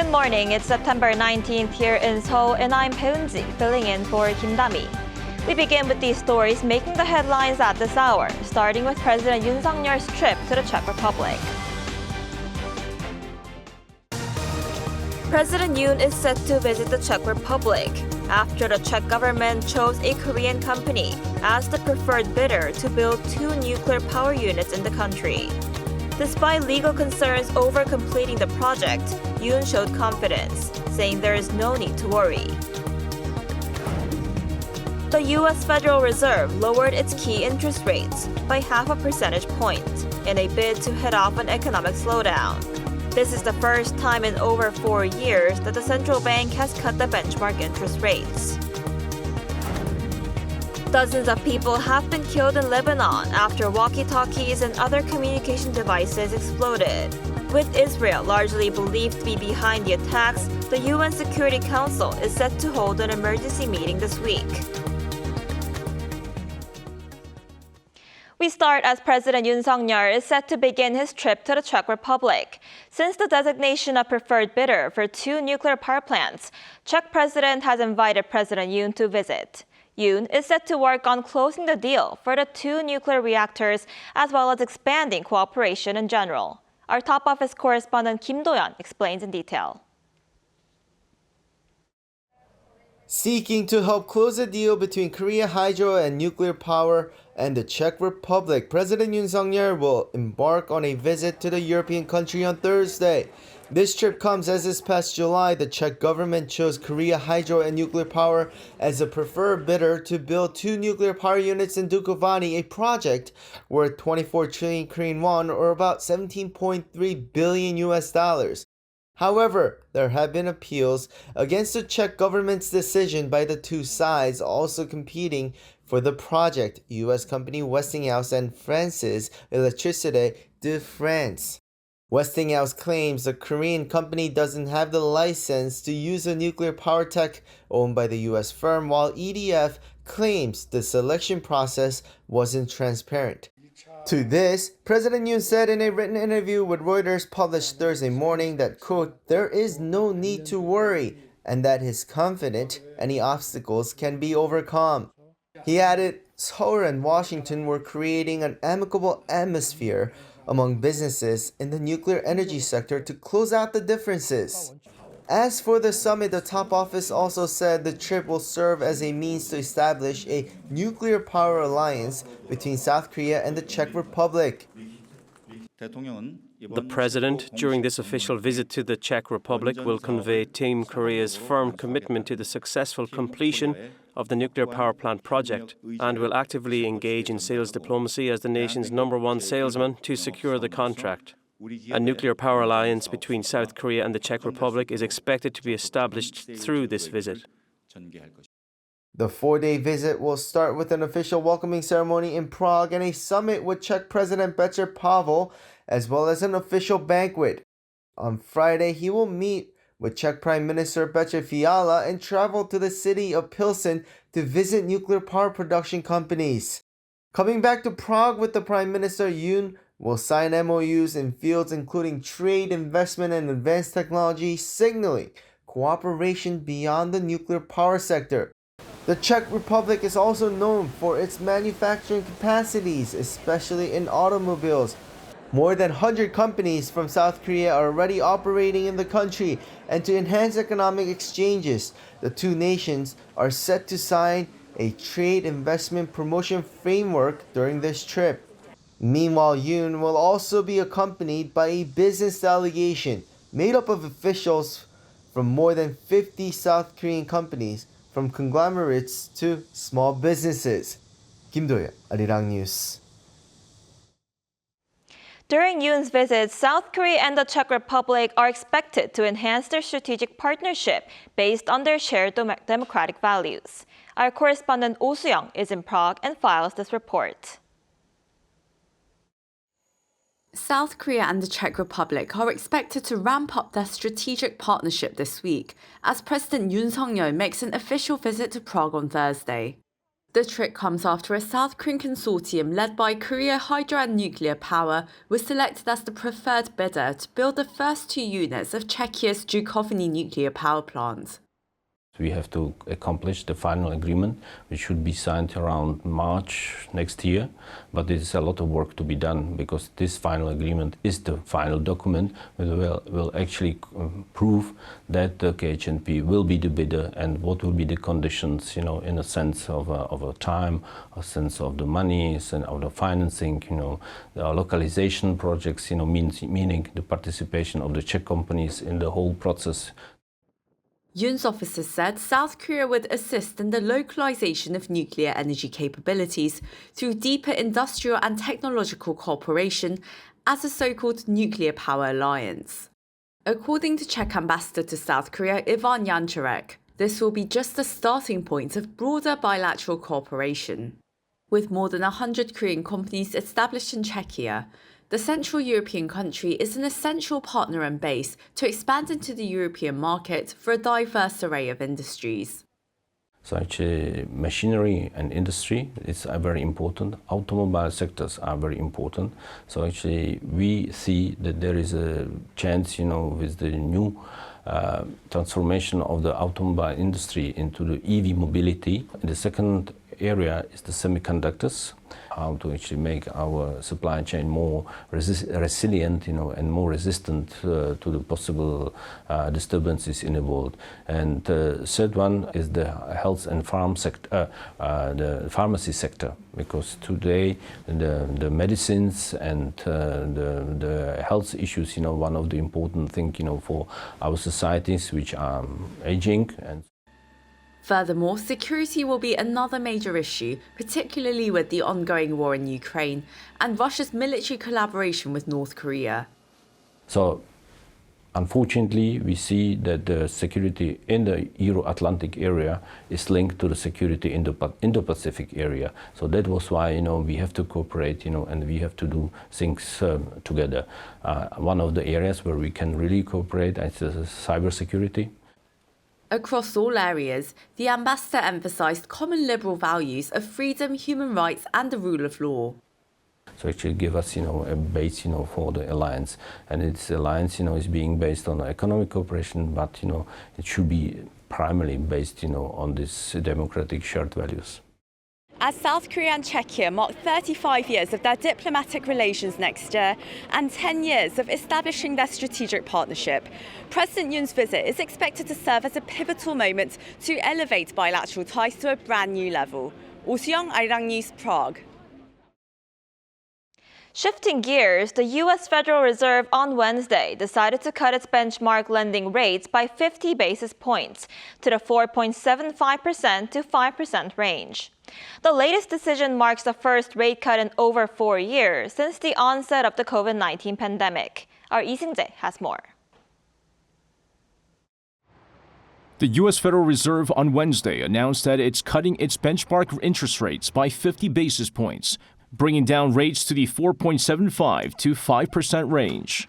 Good morning, it's September 19th here in Seoul, and I'm Peunji, filling in for Kim Dami. We begin with these stories making the headlines at this hour, starting with President Yoon Suk-yeol's trip to the Czech Republic. President Yoon is set to visit the Czech Republic after the Czech government chose a Korean company as the preferred bidder to build 2 nuclear power units in the country. Despite legal concerns over completing the project, Yoon showed confidence, saying there is no need to worry. The U.S. Federal Reserve lowered its key interest rates by 0.5 percentage point in a bid to head off an economic slowdown. This is the first time in over 4 years that the central bank has cut the benchmark interest rates. Dozens of people have been killed in Lebanon after walkie-talkies and other communication devices exploded. With Israel largely believed to be behind the attacks, the UN Security Council is set to hold an emergency meeting this week. We start as President Yoon Suk-yeol is set to begin his trip to the Czech Republic. Since the designation of preferred bidder for 2 nuclear power plants, Czech President has invited President Yoon to visit. Yoon is set to work on closing the deal for the 2 nuclear reactors as well as expanding cooperation in general. Our top office correspondent Kim Do-yeon explains in detail. Seeking to help close a deal between Korea Hydro and Nuclear Power and the Czech Republic, President Yoon Suk-yeol will embark on a visit to the European country on Thursday. This trip comes as this past July, the Czech government chose Korea Hydro and Nuclear Power as a preferred bidder to build 2 nuclear power units in Dukovany, a project worth 24 trillion Korean won, or about $17.3 billion US. However, there have been appeals against the Czech government's decision by the 2 sides also competing for the project, U.S. company Westinghouse and France's Électricité de France. Westinghouse claims the Korean company doesn't have the license to use a nuclear power tech owned by the U.S. firm, while EDF claims the selection process wasn't transparent. To this, President Yoon said in a written interview with Reuters published Thursday morning that, quote, there is no need to worry, and that he's confident any obstacles can be overcome. He added, Seoul and Washington were creating an amicable atmosphere among businesses in the nuclear energy sector to close out the differences. As for the summit, the top office also said the trip will serve as a means to establish a nuclear power alliance between South Korea and the Czech Republic. The President, during this official visit to the Czech Republic, will convey Team Korea's firm commitment to the successful completion of the nuclear power plant project and will actively engage in sales diplomacy as the nation's #1 salesman to secure the contract. A nuclear power alliance between South Korea and the Czech Republic is expected to be established through this visit. The 4-day visit will start with an official welcoming ceremony in Prague and a summit with Czech President Petr Pavel, as well as an official banquet. On Friday, he will meet with Czech Prime Minister Petr Fiala and travel to the city of Pilsen to visit nuclear power production companies. Coming back to Prague with the Prime Minister, Yoon will sign MOUs in fields including trade, investment, and advanced technology, signaling cooperation beyond the nuclear power sector. The Czech Republic is also known for its manufacturing capacities, especially in automobiles. More than 100 companies from South Korea are already operating in the country, and to enhance economic exchanges, the 2 nations are set to sign a trade investment promotion framework during this trip. Meanwhile, Yoon will also be accompanied by a business delegation made up of officials from more than 50 South Korean companies, from conglomerates to small businesses. Kim Do-yeon, Arirang News. During Yoon's visit, South Korea and the Czech Republic are expected to enhance their strategic partnership based on their shared democratic values. Our correspondent Oh Soo-young is in Prague and files this report. South Korea and the Czech Republic are expected to ramp up their strategic partnership this week as President Yoon Suk-yeol makes an official visit to Prague on Thursday. The trick comes after a South Korean consortium led by Korea Hydro and Nuclear Power was selected as the preferred bidder to build the first 2 units of Czechia's Dukovany nuclear power plant. We have to accomplish the final agreement, which should be signed around March next year. But there's a lot of work to be done because this final agreement is the final document that will actually prove that the KHNP will be the bidder and what will be the conditions, in a sense of a time, a sense of the money, and of the financing, the localization projects, meaning the participation of the Czech companies in the whole process. Yoon's officers said South Korea would assist in the localization of nuclear energy capabilities through deeper industrial and technological cooperation as a so-called nuclear power alliance. According to Czech ambassador to South Korea, Ivan Jančarek, this will be just the starting point of broader bilateral cooperation. With more than 100 Korean companies established in Czechia, the Central European country is an essential partner and base to expand into the European market for a diverse array of industries. So actually, machinery and industry is very important. Automobile sectors are very important. So actually, we see that there is a chance, with the new transformation of the automobile industry into the EV mobility. The second area is the semiconductors, how to actually make our supply chain more resilient, and more resistant to the possible disturbances in the world. And the third one is the health and the pharmacy sector, because today the medicines and the health issues, one of the important things, for our societies which are aging. And furthermore, security will be another major issue, particularly with the ongoing war in Ukraine and Russia's military collaboration with North Korea. So, unfortunately, we see that the security in the Euro-Atlantic area is linked to the security in the Indo-Pacific area. So that was why, we have to cooperate, and we have to do things together. One of the areas where we can really cooperate is cybersecurity. Across all areas, the ambassador emphasised common liberal values of freedom, human rights and the rule of law. So actually give us, a base, for the alliance. And this alliance, is being based on economic cooperation, but, it should be primarily based, on these democratic shared values. As South Korea and Czechia mark 35 years of their diplomatic relations next year and 10 years of establishing their strategic partnership, President Yoon's visit is expected to serve as a pivotal moment to elevate bilateral ties to a brand new level. Oh Soo-young, Arirang News, Prague. Shifting gears, the U.S. Federal Reserve on Wednesday decided to cut its benchmark lending rates by 50 basis points to the 4.75% to 5% range. The latest decision marks the first rate cut in over 4 years since the onset of the COVID-19 pandemic. Our Lee Seung-jae has more. The U.S. Federal Reserve on Wednesday announced that it's cutting its benchmark interest rates by 50 basis points, bringing down rates to the 4.75 to 5% range.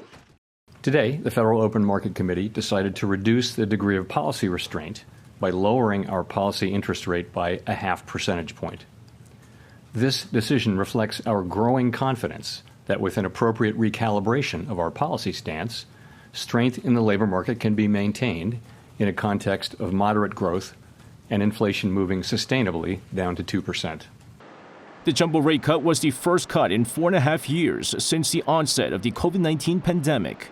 Today, the Federal Open Market Committee decided to reduce the degree of policy restraint by lowering our policy interest rate by 0.5 percentage point. This decision reflects our growing confidence that with an appropriate recalibration of our policy stance, strength in the labor market can be maintained in a context of moderate growth and inflation moving sustainably down to 2%. The jumbo rate cut was the first cut in 4.5 years since the onset of the COVID-19 pandemic.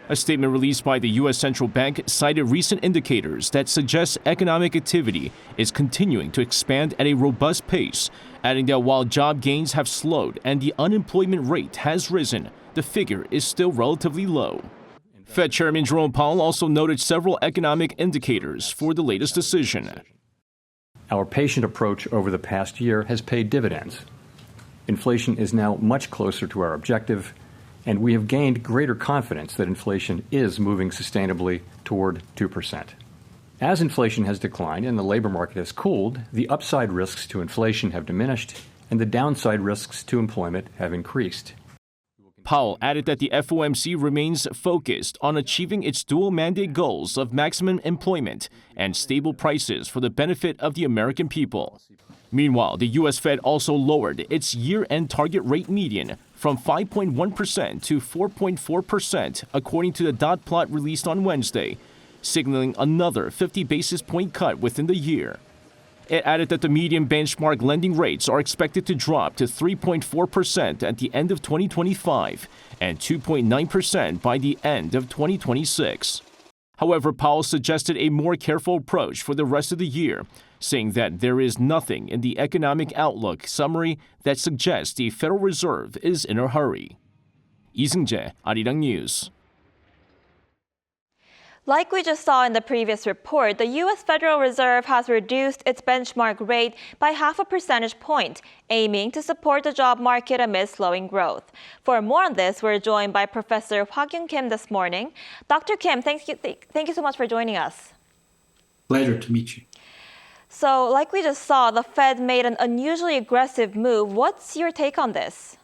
A statement released by the U.S. Central Bank cited recent indicators that suggest economic activity is continuing to expand at a robust pace, adding that while job gains have slowed and the unemployment rate has risen, the figure is still relatively low. Fed Chairman Jerome Powell also noted several economic indicators for the latest decision. Our patient approach over the past year has paid dividends. Inflation is now much closer to our objective, and we have gained greater confidence that inflation is moving sustainably toward 2%. As inflation has declined and the labor market has cooled, the upside risks to inflation have diminished and the downside risks to employment have increased. Powell added that the FOMC remains focused on achieving its dual mandate goals of maximum employment and stable prices for the benefit of the American people. Meanwhile, the U.S. Fed also lowered its year-end target rate median from 5.1% to 4.4%, according to the dot plot released on Wednesday, signaling another 50 basis point cut within the year. It added that the median benchmark lending rates are expected to drop to 3.4% at the end of 2025 and 2.9% by the end of 2026. However, Powell suggested a more careful approach for the rest of the year, saying that there is nothing in the economic outlook summary that suggests the Federal Reserve is in a hurry. Lee Seung-jae, Arirang News. Like we just saw in the previous report, the U.S. Federal Reserve has reduced its benchmark rate by 0.5 percentage point, aiming to support the job market amid slowing growth. For more on this, we're joined by Professor Hwa-kyung Kim this morning. Dr. Kim, thank you so much for joining us. Pleasure to meet you. So, like we just saw, the Fed made an unusually aggressive move. What's your take on this?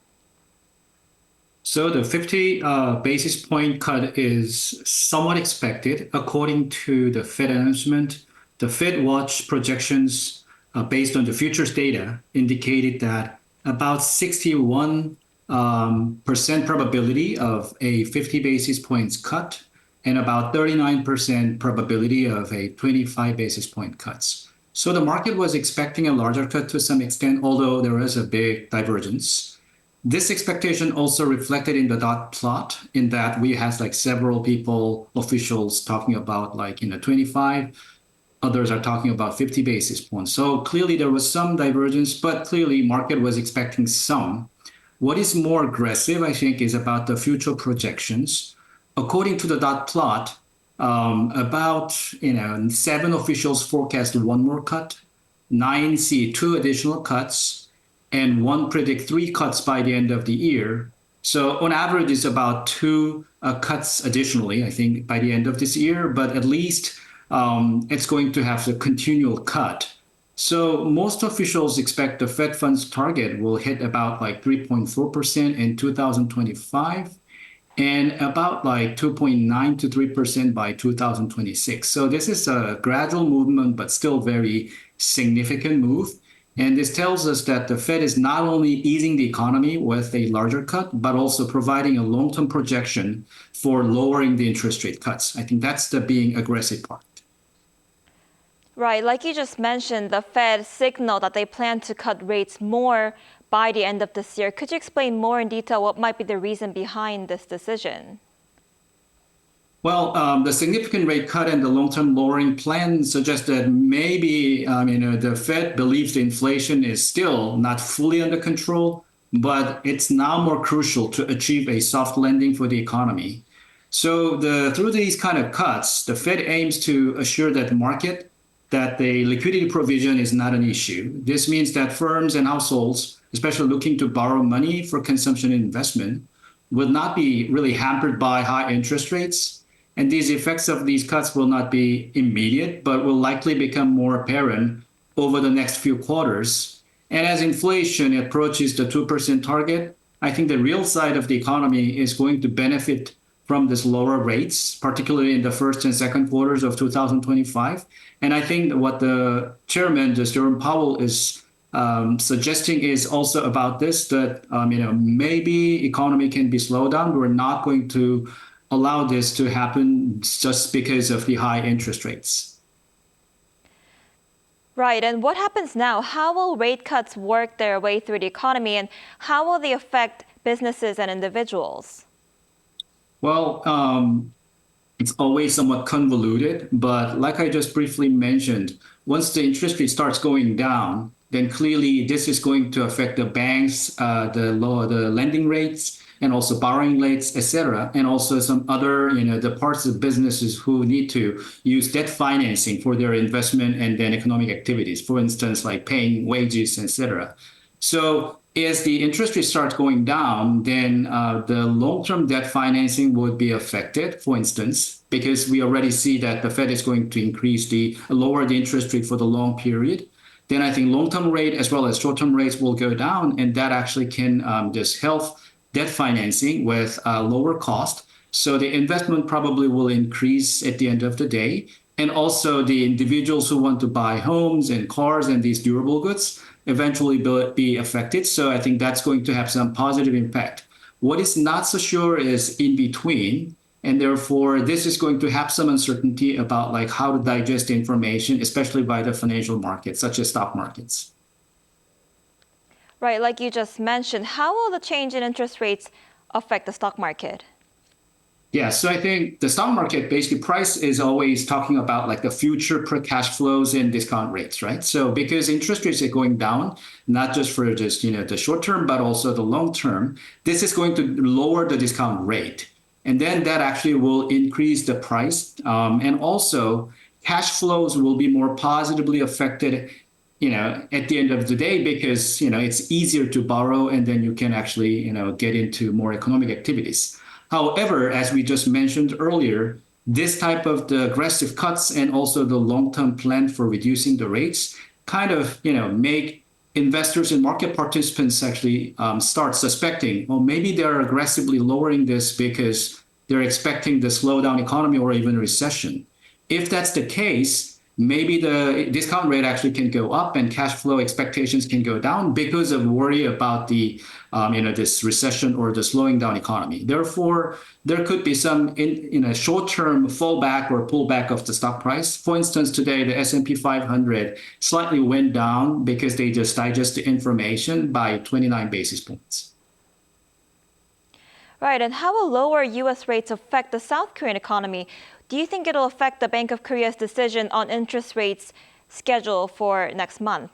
So the 50 basis point cut is somewhat expected. According to the Fed announcement, the Fed watch projections based on the futures data indicated that about 61% probability of a 50 basis points cut and about 39% probability of a 25 basis point cuts. So the market was expecting a larger cut to some extent, although there was a big divergence. This expectation also reflected in the dot plot, in that we had like several people, officials talking about 25, others are talking about 50 basis points. So clearly there was some divergence, but clearly market was expecting some. What is more aggressive, I think, is about the future projections. According to the dot plot, about 7 officials forecast 1 more cut, 9 see 2 additional cuts, and 1 predict 3 cuts by the end of the year. So on average, it's about 2 cuts additionally, I think, by the end of this year, but at least it's going to have a continual cut. So most officials expect the Fed funds target will hit about 3.4% in 2025 and about 2.9 to 3% by 2026. So this is a gradual movement, but still very significant move. And this tells us that the Fed is not only easing the economy with a larger cut, but also providing a long-term projection for lowering the interest rate cuts. I think that's the being aggressive part. Right, like you just mentioned, the Fed signaled that they plan to cut rates more by the end of this year. Could you explain more in detail what might be the reason behind this decision? Well, the significant rate cut and the long-term lowering plan suggest that maybe the Fed believes the inflation is still not fully under control, but it's now more crucial to achieve a soft landing for the economy. So through these kind of cuts, the Fed aims to assure that the market, that the liquidity provision is not an issue. This means that firms and households, especially looking to borrow money for consumption and investment, will not be really hampered by high interest rates. And these effects of these cuts will not be immediate, but will likely become more apparent over the next few quarters. And as inflation approaches the 2% target, I think the real side of the economy is going to benefit from this lower rates, particularly in the first and second quarters of 2025. And I think what the chairman, Jerome Powell, is suggesting is also about this, that maybe economy can be slowed down. We're not going to allow this to happen just because of the high interest rates. Right, and what happens now? How will rate cuts work their way through the economy, and how will they affect businesses and individuals? Well, it's always somewhat convoluted, but like I just briefly mentioned, once the interest rate starts going down, then clearly this is going to affect the banks, the lending rates, and also borrowing rates, et cetera, and also some other, the parts of businesses who need to use debt financing for their investment and then economic activities, for instance, like paying wages, et cetera. So as the interest rate starts going down, then the long-term debt financing would be affected, for instance, because we already see that the Fed is going to lower the interest rate for the long period. Then I think long-term rate as well as short-term rates will go down, and that actually can just help debt financing with lower cost. So the investment probably will increase at the end of the day. And also the individuals who want to buy homes and cars and these durable goods eventually be affected. So I think that's going to have some positive impact. What is not so sure is in between. And therefore, this is going to have some uncertainty about like how to digest information, especially by the financial markets, such as stock markets. Right, like you just mentioned, how will the change in interest rates affect the stock market? Yeah, so I think the stock market, basically price is always talking about like the future per cash flows and discount rates, right? So because interest rates are going down, not just for just, the short term, but also the long term, this is going to lower the discount rate. And then that actually will increase the price. And also cash flows will be more positively affected, at the end of the day, because, it's easier to borrow and then you can actually, get into more economic activities. However, as we just mentioned earlier, this type of the aggressive cuts and also the long-term plan for reducing the rates kind of, make investors and market participants actually start suspecting, well, maybe they're aggressively lowering this because they're expecting the slowdown economy or even recession. If that's the case, maybe the discount rate actually can go up and cash flow expectations can go down because of worry about the, this recession or the slowing down economy. Therefore, there could be some short-term fallback or pullback of the stock price. For instance, today, the S&P 500 slightly went down because they just digested information by 29 basis points. Right, and how will lower U.S. rates affect the South Korean economy? Do you think it'll affect the Bank of Korea's decision on interest rates schedule for next month?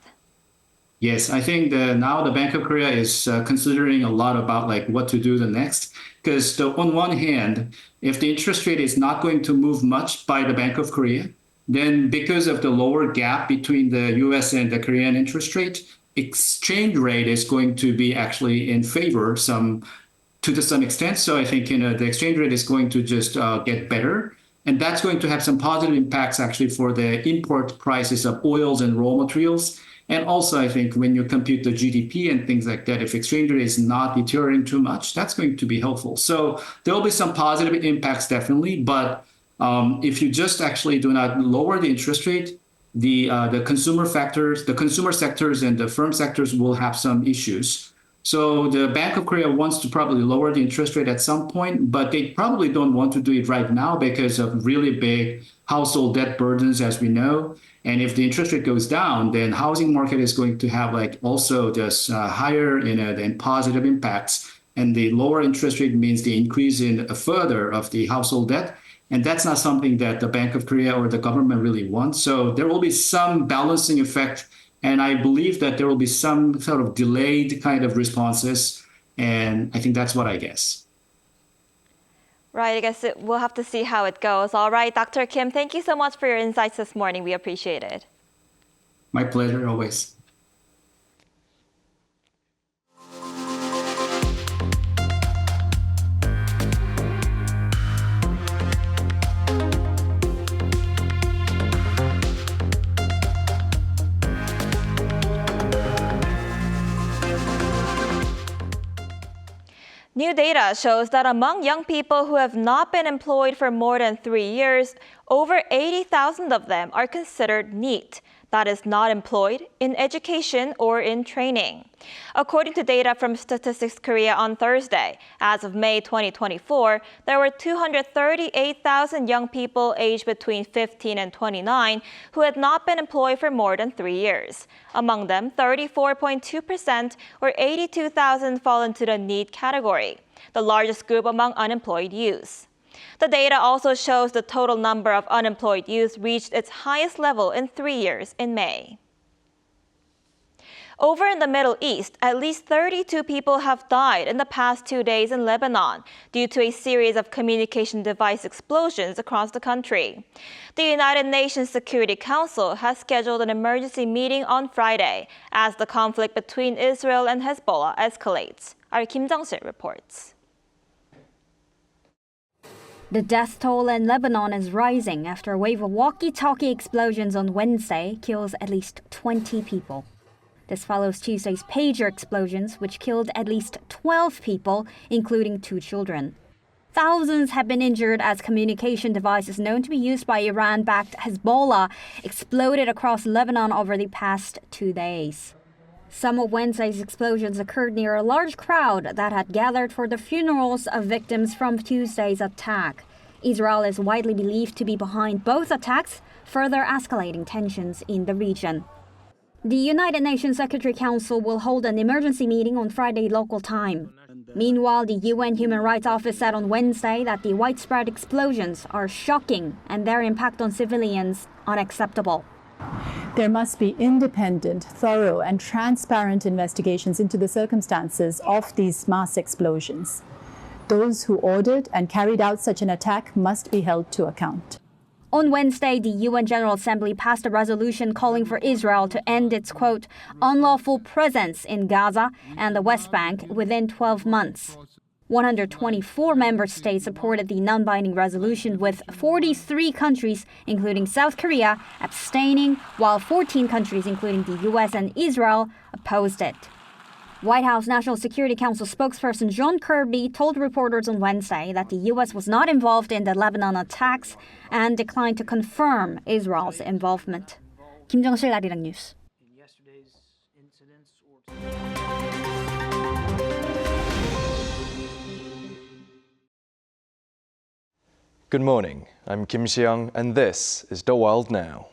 Yes, I think now the Bank of Korea is considering a lot about like what to do the next. Because on one hand, if the interest rate is not going to move much by the Bank of Korea, then because of the lower gap between the U.S. and the Korean interest rate, exchange rate is going to be actually in favor to some extent. So I think the exchange rate is going to just get better. And that's going to have some positive impacts actually for the import prices of oils and raw materials. And also, I think when you compute the GDP and things like that, if exchange rate is not deteriorating too much, that's going to be helpful. So there will be some positive impacts definitely. But if you just actually do not lower the interest rate, the consumer sectors and the firm sectors will have some issues. So the Bank of Korea wants to probably lower the interest rate at some point, but they probably don't want to do it right now because of really big household debt burdens, as we know. And if the interest rate goes down, then housing market is going to have like also this higher, than positive impacts. And the lower interest rate means the increase in further of the household debt. And that's not something that the Bank of Korea or the government really wants. So there will be some balancing effect. And I believe that there will be some sort of delayed kind of responses. And I think that's what I guess. Right, I guess we'll have to see how it goes. All right, Dr. Kim, thank you so much for your insights this morning. We appreciate it. My pleasure, always. New data shows that among young people who have not been employed for more than 3 years, over 80,000 of them are considered NEET, that is, not employed, in education or in training. According to data from Statistics Korea on Thursday, as of May 2024, there were 238,000 young people aged between 15 and 29 who had not been employed for more than 3 years. Among them, 34.2% or 82,000 fall into the NEET category, the largest group among unemployed youths. The data also shows the total number of unemployed youth reached its highest level in 3 years in May. Over in the Middle East, at least 32 people have died in the past 2 days in Lebanon due to a series of communication device explosions across the country. The United Nations Security Council has scheduled an emergency meeting on Friday as the conflict between Israel and Hezbollah escalates. Our Kim Jung-sil reports. The death toll in Lebanon is rising after a wave of walkie-talkie explosions on Wednesday kills at least 20 people. This follows Tuesday's pager explosions, which killed at least 12 people, including 2 children. Thousands have been injured as communication devices known to be used by Iran-backed Hezbollah exploded across Lebanon over the past 2 days. Some of Wednesday's explosions occurred near a large crowd that had gathered for the funerals of victims from Tuesday's attack. Israel is widely believed to be behind both attacks, further escalating tensions in the region. The United Nations Secretary Council will hold an emergency meeting on Friday local time. Meanwhile, the UN Human Rights Office said on Wednesday that the widespread explosions are shocking and their impact on civilians unacceptable. There must be independent, thorough, and transparent investigations into the circumstances of these mass explosions. Those who ordered and carried out such an attack must be held to account. On Wednesday, the UN General Assembly passed a resolution calling for Israel to end its, quote, unlawful presence in Gaza and the West Bank within 12 months. 124 member states supported the non-binding resolution, with 43 countries, including South Korea, abstaining, while 14 countries, including the US and Israel, opposed it. White House National Security Council spokesperson John Kirby told reporters on Wednesday that the U.S. was not involved in the Lebanon attacks and declined to confirm Israel's involvement. 김정실 아리랑 뉴스. Good morning. I'm Kim Seong, and this is The World Now.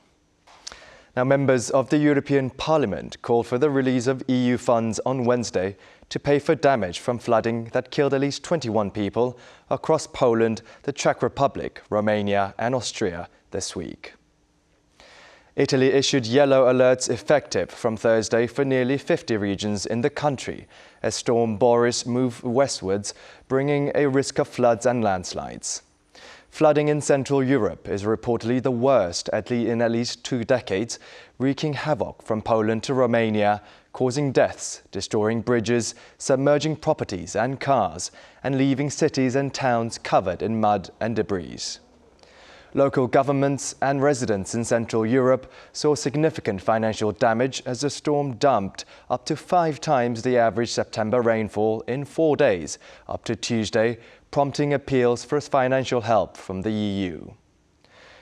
Now, members of the European Parliament called for the release of EU funds on Wednesday to pay for damage from flooding that killed at least 21 people across Poland, the Czech Republic, Romania and Austria this week. Italy issued yellow alerts effective from Thursday for nearly 50 regions in the country as Storm Boris moved westwards, bringing a risk of floods and landslides. Flooding in Central Europe is reportedly the worst in at least 2 decades, wreaking havoc from Poland to Romania, causing deaths, destroying bridges, submerging properties and cars, and leaving cities and towns covered in mud and debris. Local governments and residents in Central Europe saw significant financial damage as the storm dumped up to 5 times the average September rainfall in 4 days, up to Tuesday, prompting appeals for financial help from the EU.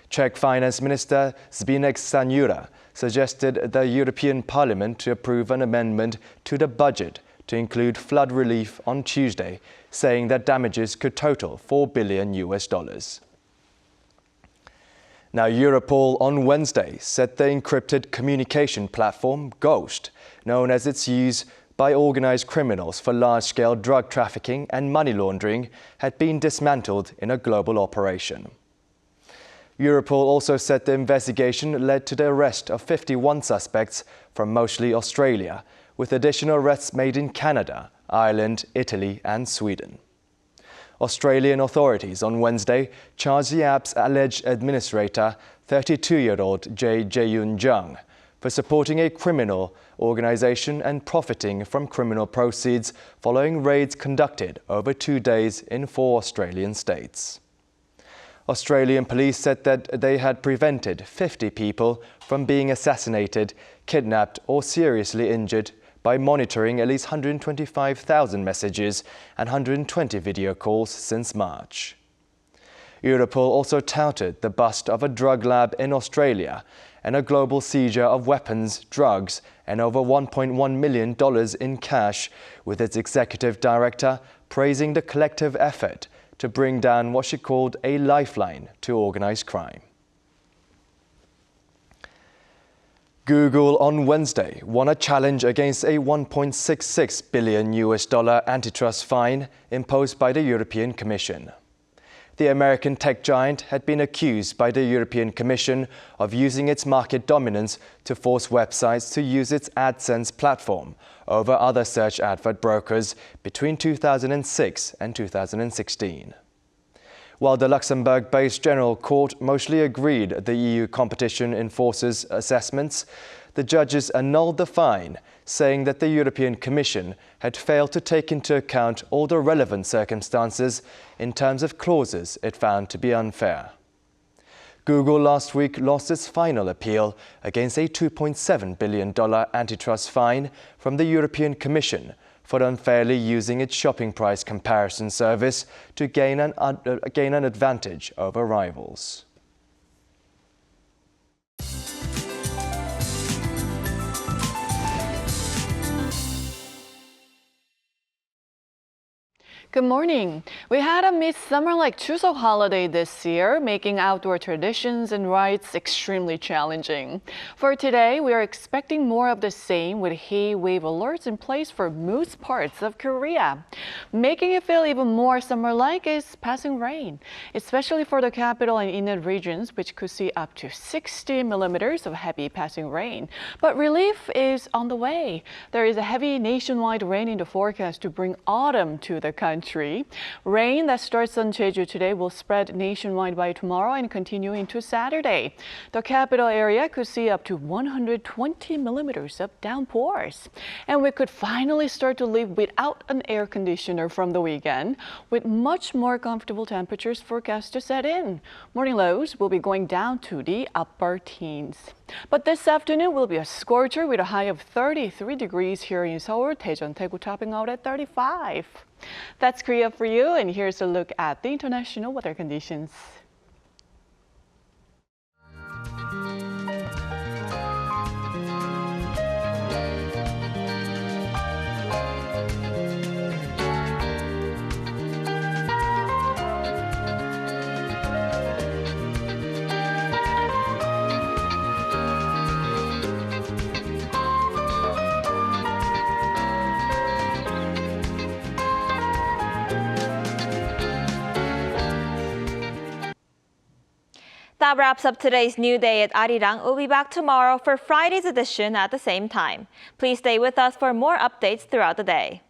Czech Finance Minister Zbyněk Stanjura suggested the European Parliament to approve an amendment to the budget to include flood relief on Tuesday, saying that damages could total $4 billion. Now, Europol on Wednesday said the encrypted communication platform Ghost, known as its use by organized criminals for large-scale drug trafficking and money laundering, had been dismantled in a global operation. Europol also said the investigation led to the arrest of 51 suspects from mostly Australia, with additional arrests made in Canada, Ireland, Italy and Sweden. Australian authorities on Wednesday charged the app's alleged administrator, 32-year-old Yoon for supporting a criminal organization and profiting from criminal proceeds following raids conducted over 2 days in 4 Australian states. Australian police said that they had prevented 50 people from being assassinated, kidnapped or seriously injured by monitoring at least 125,000 messages and 120 video calls since March. Europol also touted the bust of a drug lab in Australia and a global seizure of weapons, drugs, and over $1.1 million in cash, with its executive director praising the collective effort to bring down what she called a lifeline to organized crime. Google on Wednesday won a challenge against a $1.66 billion antitrust fine imposed by the European Commission. The American tech giant had been accused by the European Commission of using its market dominance to force websites to use its AdSense platform over other search advert brokers between 2006 and 2016. While the Luxembourg-based General Court mostly agreed the EU competition enforces assessments, the judges annulled the fine, saying that the European Commission had failed to take into account all the relevant circumstances in terms of clauses it found to be unfair. Google last week lost its final appeal against a $2.7 billion antitrust fine from the European Commission for unfairly using its shopping price comparison service to gain an advantage over rivals. Good morning. We had a midsummer-like Chuseok holiday this year, making outdoor traditions and rites extremely challenging. For today, we are expecting more of the same with heat wave alerts in place for most parts of Korea. Making it feel even more summer-like is passing rain, especially for the capital and inner regions, which could see up to 60 millimeters of heavy passing rain. But relief is on the way. There is a heavy nationwide rain in the forecast to bring autumn to the country. Rain that starts on Jeju today will spread nationwide by tomorrow and continue into Saturday. The capital area could see up to 120 millimeters of downpours. And we could finally start to live without an air conditioner from the weekend, with much more comfortable temperatures forecast to set in. Morning lows will be going down to the upper teens. But this afternoon will be a scorcher with a high of 33 degrees here in Seoul, Daejeon, Daegu topping out at 35. That's Korea for you, and here's a look at the international weather conditions. That wraps up today's New Day at Arirang. We'll be back tomorrow for Friday's edition at the same time. Please stay with us for more updates throughout the day.